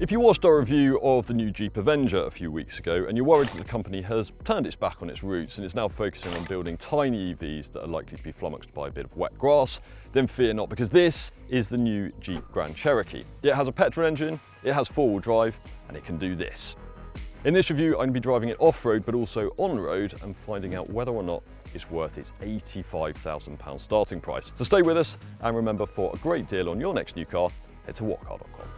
If you watched our review of the new Jeep Avenger a few weeks ago and you're worried that the company has turned its back on its roots and is now focusing on building tiny EVs that are likely to be flummoxed by a bit of wet grass, then fear not, because this is the new Jeep Grand Cherokee. It has a petrol engine, it has four-wheel drive, and it can do this. In this review, I'm going to be driving it off-road but also on-road and finding out whether or not it's worth its £85,000 starting price. So stay with us, and remember, for a great deal on your next new car, head to whatcar.com.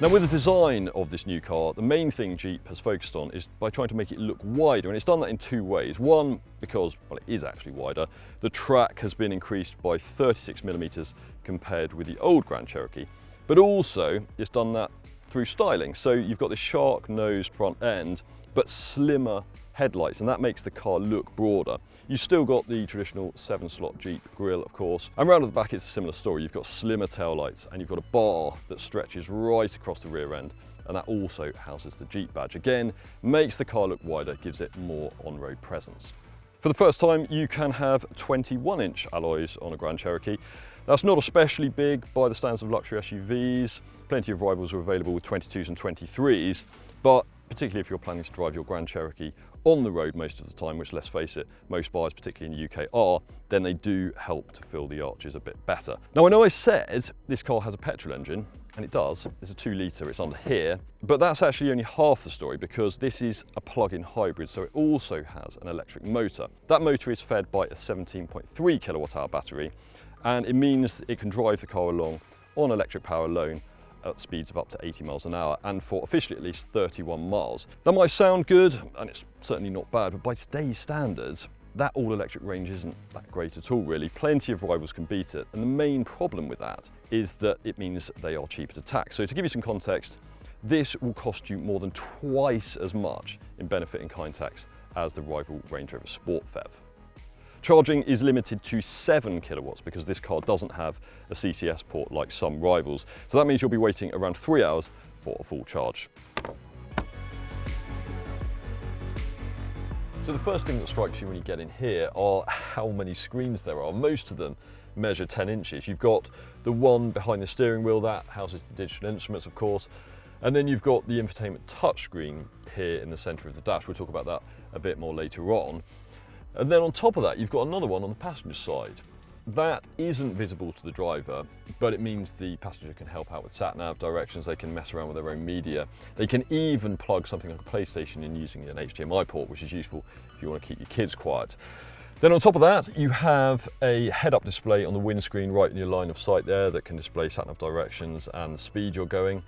Now, with the design of this new car, the main thing Jeep has focused on is by trying to make it look wider, and it's done that in two ways. One, because, well, it is actually wider. The track has been increased by 36mm compared with the old Grand Cherokee, but also it's done that through styling. So you've got this shark-nosed front end, but slimmer headlights, and that makes the car look broader. You've still got the traditional 7-slot Jeep grille, of course, and round at the back it's a similar story. You've got slimmer taillights and you've got a bar that stretches right across the rear end, and that also houses the Jeep badge. Again, makes the car look wider, gives it more on-road presence. For the first time, you can have 21-inch alloys on a Grand Cherokee. That's not especially big by the standards of luxury SUVs. Plenty of rivals are available with 22s and 23s, but particularly if you're planning to drive your Grand Cherokee on the road most of the time, which, let's face it, most buyers, particularly in the UK, are, then they do help to fill the arches a bit better. Now, I know I said this car has a petrol engine, and it does. It's a 2-litre, it's under here, but that's actually only half the story, because this is a plug-in hybrid, so it also has an electric motor. That motor is fed by a 17.3 kilowatt-hour battery, and it means it can drive the car along on electric power alone at speeds of up to 80 miles an hour, and for officially at least 31 miles. That might sound good, and it's certainly not bad, but by today's standards, that all-electric range isn't that great at all, really. Plenty of rivals can beat it, and the main problem with that is that it means they are cheaper to tax. So to give you some context, this will cost you more than twice as much in benefit-in-kind tax as the rival Range Rover Sport PHEV. Charging is limited to 7 kilowatts because this car doesn't have a CCS port like some rivals. So that means you'll be waiting around 3 hours for a full charge. So the first thing that strikes you when you get in here are how many screens there are. Most of them measure 10 inches. You've got the one behind the steering wheel, that houses the digital instruments, of course. And then you've got the infotainment touchscreen here in the center of the dash. We'll talk about that a bit more later on. And then on top of that, you've got another one on the passenger side. That isn't visible to the driver, but it means the passenger can help out with sat-nav directions, they can mess around with their own media. They can even plug something like a PlayStation in using an HDMI port, which is useful if you want to keep your kids quiet. Then on top of that, you have a head-up display on the windscreen right in your line of sight there that can display sat-nav directions and the speed you're going.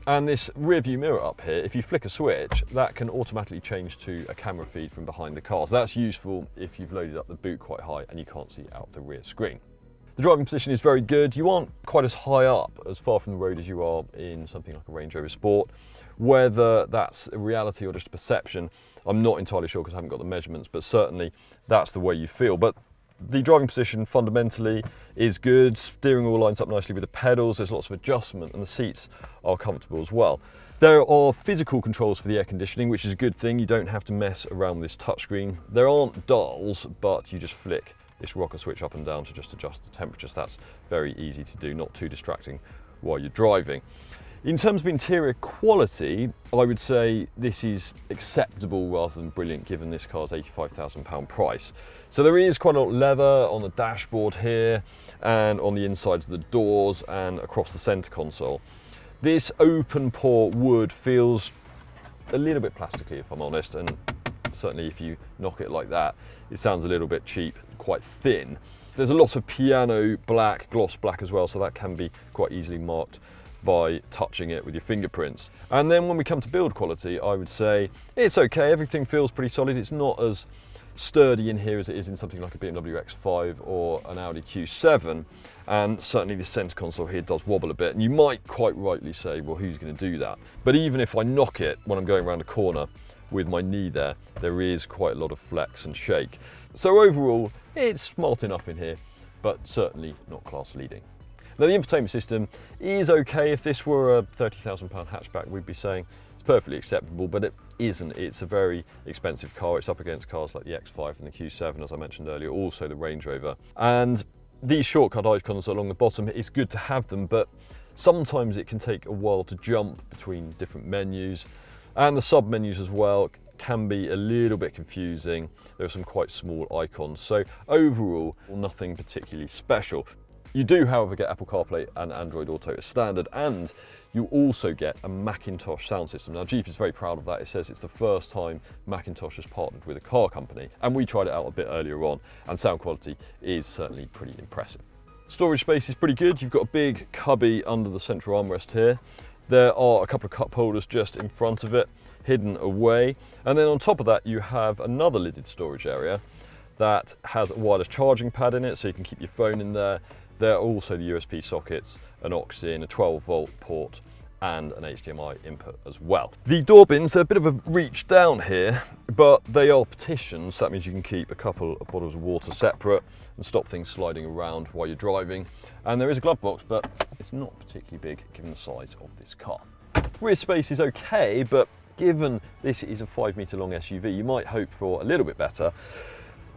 And this rear view mirror up here, if you flick a switch, that can automatically change to a camera feed from behind the car. So that's useful if you've loaded up the boot quite high and you can't see out the rear screen. The driving position is very good. You aren't quite as high up, as far from the road as you are in something like a Range Rover Sport. Whether that's a reality or just a perception, I'm not entirely sure because I haven't got the measurements, but certainly that's the way you feel. But the driving position fundamentally is good. Steering wheel lines up nicely with the pedals. There's lots of adjustment, and the seats are comfortable as well. There are physical controls for the air conditioning, which is a good thing. You don't have to mess around with this touchscreen. There aren't dials, but you just flick this rocker switch up and down to just adjust the temperature. So that's very easy to do, not too distracting while you're driving. In terms of interior quality, I would say this is acceptable rather than brilliant given this car's £85,000 price. So there is quite a lot of leather on the dashboard here and on the insides of the doors and across the centre console. This open pore wood feels a little bit plasticky, if I'm honest, and certainly if you knock it like that, it sounds a little bit cheap, quite thin. There's a lot of piano black, gloss black as well, so that can be quite easily marked by touching it with your fingerprints. And then when we come to build quality, I would say it's okay. Everything feels pretty solid. It's not as sturdy in here as it is in something like a BMW X5 or an Audi Q7. And certainly the center console here does wobble a bit. And you might quite rightly say, well, who's going to do that? But even if I knock it when I'm going around a corner with my knee there is quite a lot of flex and shake. So overall, it's smart enough in here, but certainly not class leading. Now the infotainment system is okay. If this were a £30,000 hatchback, we'd be saying it's perfectly acceptable, but it isn't. It's a very expensive car. It's up against cars like the X5 and the Q7, as I mentioned earlier, also the Range Rover. And these shortcut icons along the bottom, it's good to have them, but sometimes it can take a while to jump between different menus, and the sub menus as well can be a little bit confusing. There are some quite small icons, so overall nothing particularly special. You do, however, get Apple CarPlay and Android Auto as standard, and you also get a Macintosh sound system. Now, Jeep is very proud of that. It says it's the first time Macintosh has partnered with a car company, and we tried it out a bit earlier on, and sound quality is certainly pretty impressive. Storage space is pretty good. You've got a big cubby under the central armrest here. There are a couple of cup holders just in front of it, hidden away. And then on top of that, you have another lidded storage area that has a wireless charging pad in it, so you can keep your phone in there. There are also the USB sockets, an aux in, a 12-volt port, and an HDMI input as well. The door bins, they're a bit of a reach down here, but they are partitioned, so that means you can keep a couple of bottles of water separate and stop things sliding around while you're driving. And there is a glove box, but it's not particularly big given the size of this car. Rear space is okay, but given this is a 5-metre long SUV, you might hope for a little bit better.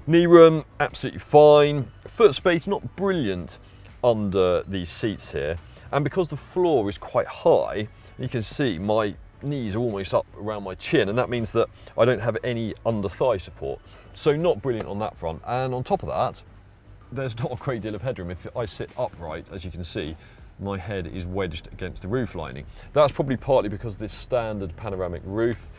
Knee room, absolutely fine. Foot space, not brilliant under these seats here. And because the floor is quite high, you can see my knees are almost up around my chin, and that means that I don't have any under thigh support. So not brilliant on that front. And on top of that, there's not a great deal of headroom. If I sit upright, as you can see, my head is wedged against the roof lining. That's probably partly because of this standard panoramic roof,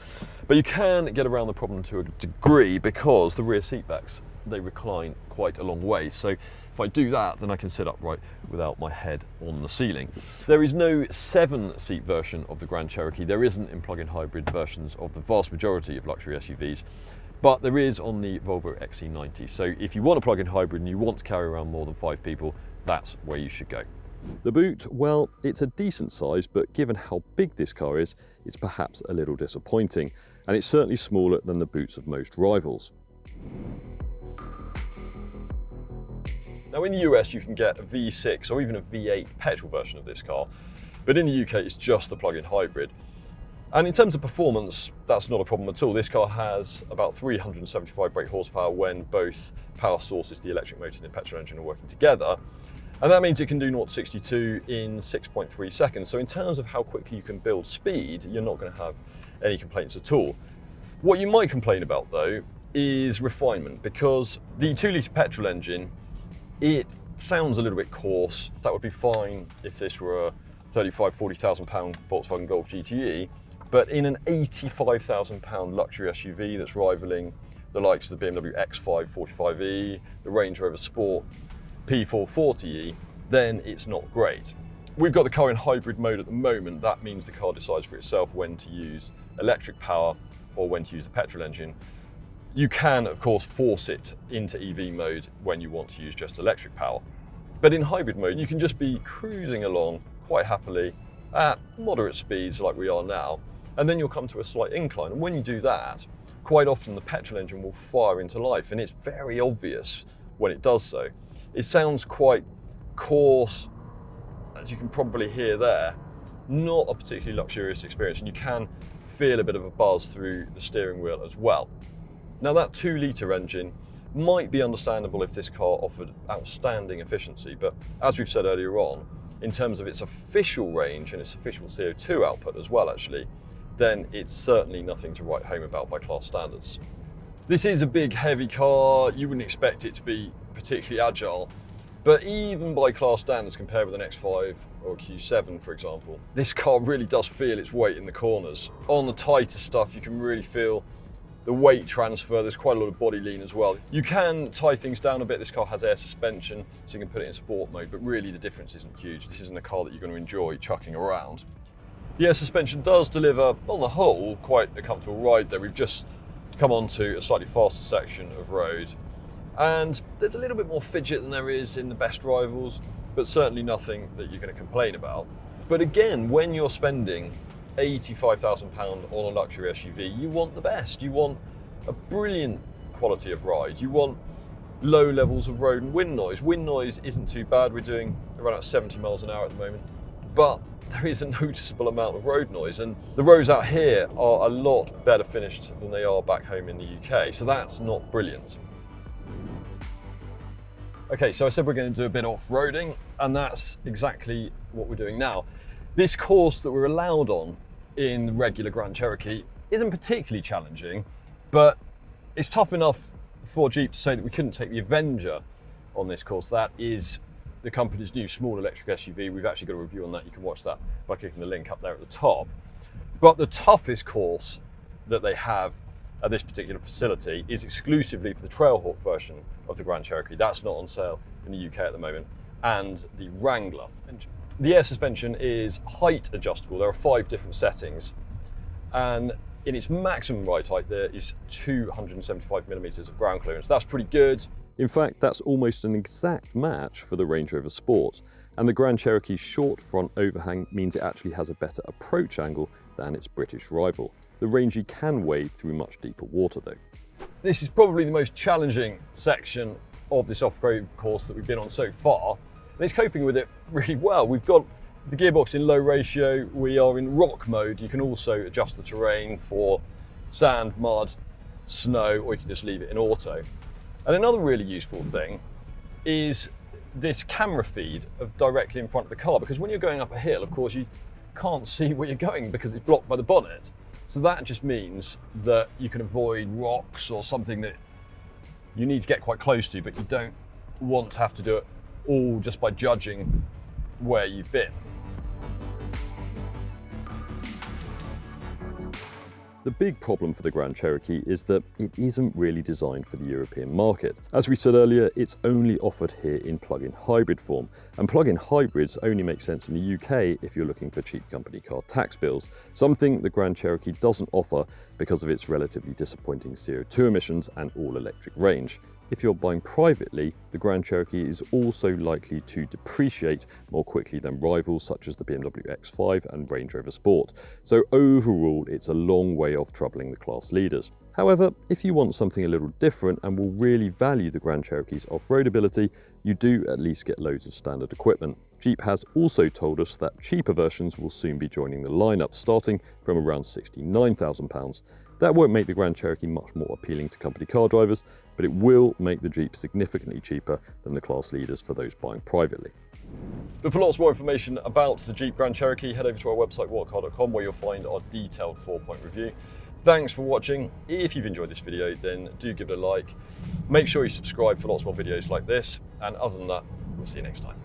but you can get around the problem to a degree because the rear seat backs, they recline quite a long way. So if I do that, then I can sit upright without my head on the ceiling. There is no 7-seat version of the Grand Cherokee. There isn't in plug-in hybrid versions of the vast majority of luxury SUVs, but there is on the Volvo XC90. So if you want a plug-in hybrid and you want to carry around more than 5 people, that's where you should go. The boot, well, it's a decent size, but given how big this car is, it's perhaps a little disappointing, and it's certainly smaller than the boots of most rivals. Now in the US you can get a V6 or even a V8 petrol version of this car, but in the UK it's just the plug-in hybrid. And in terms of performance, that's not a problem at all. This car has about 375 brake horsepower when both power sources, the electric motor and the petrol engine, are working together. And that means it can do 0 to 62 in 6.3 seconds. So in terms of how quickly you can build speed, you're not going to have any complaints at all. What you might complain about though is refinement, because the 2-litre petrol engine, it sounds a little bit coarse. That would be fine if this were a £35,000–40,000 Volkswagen Golf GTE, but in an £85,000 luxury SUV that's rivaling the likes of the BMW X5 45e, the Range Rover Sport P440e, then it's not great. We've got the car in hybrid mode at the moment. That means the car decides for itself when to use electric power or when to use the petrol engine. You can, of course, force it into EV mode when you want to use just electric power. But in hybrid mode, you can just be cruising along quite happily at moderate speeds like we are now, and then you'll come to a slight incline. And when you do that, quite often the petrol engine will fire into life, and it's very obvious when it does so. It sounds quite coarse, as you can probably hear there. Not a particularly luxurious experience, and you can feel a bit of a buzz through the steering wheel as well. Now that 2-litre engine might be understandable if this car offered outstanding efficiency, but as we've said earlier on, in terms of its official range and its official CO2 output as well actually, then it's certainly nothing to write home about by class standards. This is a big heavy car. You wouldn't expect it to be particularly agile, but even by class standards compared with an X5 or a Q7 for example, this car really does feel its weight in the corners. On the tighter stuff you can really feel the weight transfer. There's quite a lot of body lean as well. You can tie things down a bit. This car has air suspension, so you can put it in sport mode, but really the difference isn't huge. This isn't a car that you're going to enjoy chucking around. The air suspension does deliver, on the whole, quite a comfortable ride though. We've just come onto a slightly faster section of road, and there's a little bit more fidget than there is in the best rivals, but certainly nothing that you're going to complain about. But again, when you're spending £85,000 on a luxury SUV, you want the best. You want a brilliant quality of ride. You want low levels of road and wind noise. Wind noise isn't too bad. We're doing around 70 miles an hour at the moment, but there is a noticeable amount of road noise, and the roads out here are a lot better finished than they are back home in the UK, so that's not brilliant. Okay, so I said we're going to do a bit off-roading, and that's exactly what we're doing now. This course that we're allowed on in the regular Grand Cherokee isn't particularly challenging, but it's tough enough for Jeep to say that we couldn't take the Avenger on this course. That is the company's new small electric SUV. We've actually got a review on that. You can watch that by clicking the link up there at the top. But the toughest course that they have at this particular facility is exclusively for the Trailhawk version of the Grand Cherokee. That's not on sale in the UK at the moment, and the Wrangler. The air suspension is height adjustable. There are 5 different settings, and in its maximum ride height there is 275 millimeters of ground clearance. That's pretty good. In fact, that's almost an exact match for the Range Rover Sport, and the Grand Cherokee's short front overhang means it actually has a better approach angle than its British rival. The Rangy can wade through much deeper water though. This is probably the most challenging section of this off-road course that we've been on so far, and it's coping with it really well. We've got the gearbox in low ratio, we are in rock mode. You can also adjust the terrain for sand, mud, snow, or you can just leave it in auto. And another really useful thing is this camera feed of directly in front of the car, because when you're going up a hill, of course, you can't see where you're going because it's blocked by the bonnet. So that just means that you can avoid rocks or something that you need to get quite close to, but you don't want to have to do it all just by judging where you've been. The big problem for the Grand Cherokee is that it isn't really designed for the European market. As we said earlier, it's only offered here in plug-in hybrid form, and plug-in hybrids only make sense in the UK if you're looking for cheap company car tax bills, something the Grand Cherokee doesn't offer because of its relatively disappointing CO2 emissions and all-electric range. If you're buying privately, the Grand Cherokee is also likely to depreciate more quickly than rivals such as the BMW X5 and Range Rover Sport. So overall, it's a long way off troubling the class leaders. However, if you want something a little different and will really value the Grand Cherokee's off-road ability, you do at least get loads of standard equipment. Jeep has also told us that cheaper versions will soon be joining the lineup, starting from around £69,000. That won't make the Grand Cherokee much more appealing to company car drivers, but it will make the Jeep significantly cheaper than the class leaders for those buying privately. But for lots more information about the Jeep Grand Cherokee, head over to our website whatcar.com, where you'll find our detailed 4-point review. Thanks for watching. If you've enjoyed this video, then do give it a like. Make sure you subscribe for lots more videos like this, and other than that, we'll see you next time.